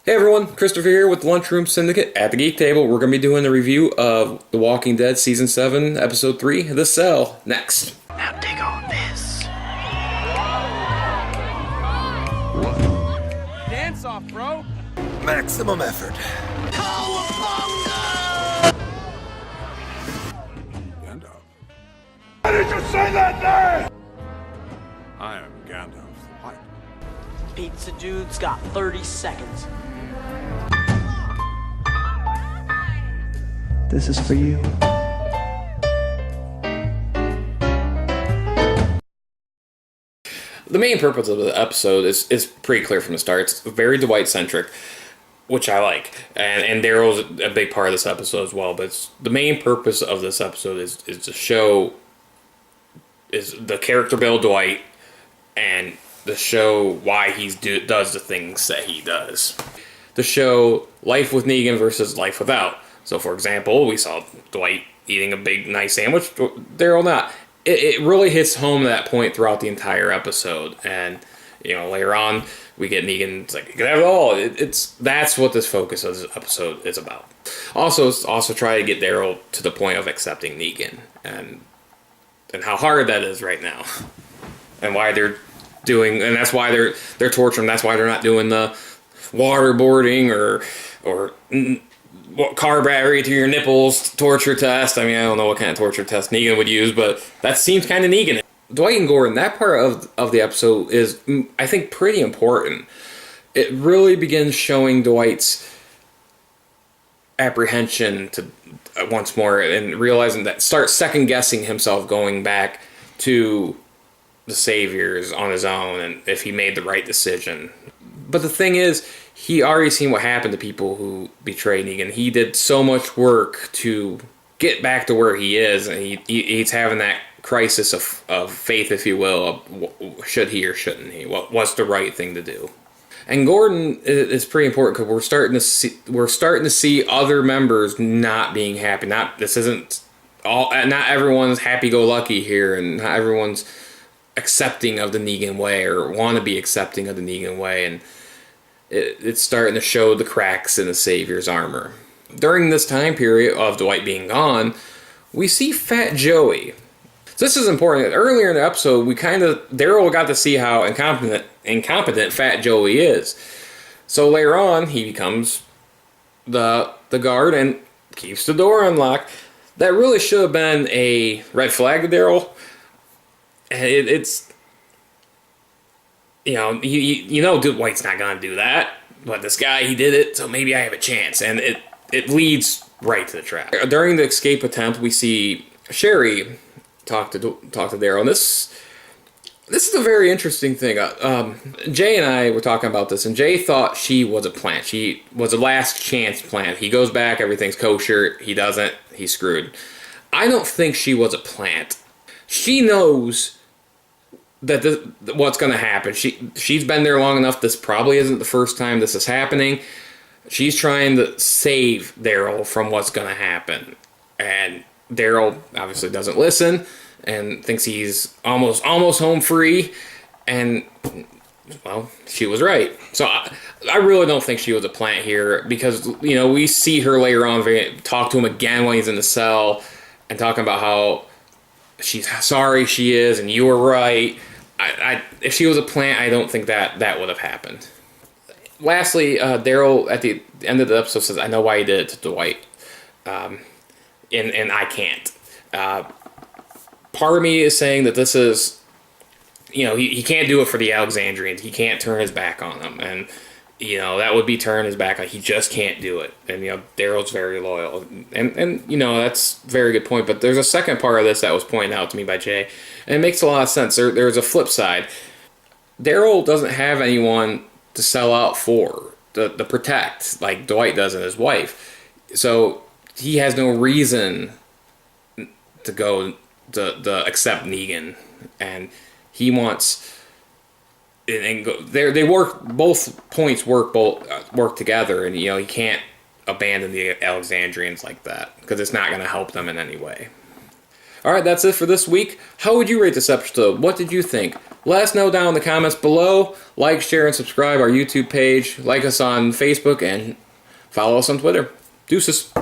Hey everyone, Christopher here with the Lunchroom Syndicate at the Geek Table. We're going to be doing the review of The Walking Dead Season 7, Episode 3, The Cell, next. Now dig on this. Dance off, bro. Maximum effort. Gandalf. Why did you say that name? I am Gandalf the White. Pizza Dude's got 30 seconds. This is for you. The main purpose of the episode is pretty clear from the start. It's very Dwight-centric, which I like. And Daryl's a big part of this episode as well. But the main purpose of this episode is to show is the character build Dwight and to show why he does the things that he does. To show life with Negan versus life without. So, for example, we saw Dwight eating a big, nice sandwich. Daryl not. It really hits home that point throughout the entire episode. And, later on, we get Negan. It's like, you can have it all. That's what this focus of this episode is about. Also try to get Daryl to the point of accepting Negan. And how hard that is right now. And why they're doing... And that's why they're torturing. That's why they're not doing the waterboarding or car battery to your nipples torture test. I mean, I don't know what kind of torture test Negan would use, but that seems kind of Negan. Dwight and Gordon, that part of the episode is, I think, pretty important. It really begins showing Dwight's apprehension to once more and realizing that, start second guessing himself going back to the Saviors on his own and if he made the right decision. But the thing is, he already seen what happened to people who betrayed Negan. He did so much work to get back to where he is, and he's having that crisis of faith, if you will, of should he or shouldn't he? What's the right thing to do? And Gordon is pretty important because we're starting to see other members not being happy. Not everyone's happy-go-lucky here, and not everyone's accepting of the Negan way or want to be accepting of the Negan way, and it's starting to show the cracks in the Savior's armor. During this time period of Dwight being gone, we see Fat Joey. So this is important. Earlier in the episode, Daryl got to see how incompetent Fat Joey is. So later on, he becomes the guard and keeps the door unlocked. That really should have been a red flag to Daryl. It's... Dwight's not going to do that. But this guy, he did it, so maybe I have a chance. And it leads right to the trap. During the escape attempt, we see Sherry talk to Daryl. And this is a very interesting thing. Jay and I were talking about this, and Jay thought she was a plant. She was a last chance plant. He goes back, everything's kosher. He doesn't, he's screwed. I don't think she was a plant. She knows that what's going to happen. She's been there long enough. This probably isn't the first time this is happening. She's trying to save Daryl from what's going to happen. And Daryl obviously doesn't listen and thinks he's almost home free. And, well, she was right. So I really don't think she was a plant here because, we see her later on talk to him again when he's in the cell and talking about how she's sorry she is and you were right. If she was a plant, I don't think that would have happened. Lastly, Daryl at the end of the episode says, "I know why he did it to Dwight, and I can't." Part of me is saying that this is, he can't do it for the Alexandrians. He can't turn his back on them, and that would be turning his back. Like, he just can't do it. And Daryl's very loyal, and that's a very good point. But there's a second part of this that was pointed out to me by Jay, and it makes a lot of sense. There's a flip side. Daryl doesn't have anyone to sell out for, to protect, like Dwight does and his wife. So he has no reason to go to accept Negan, and he wants. And they work. Both points work together, and he can't abandon the Alexandrians like that because it's not going to help them in any way. Alright, that's it for this week. How would you rate this episode? What did you think? Let us know down in the comments below. Like, share, and subscribe our YouTube page. Like us on Facebook, and follow us on Twitter. Deuces.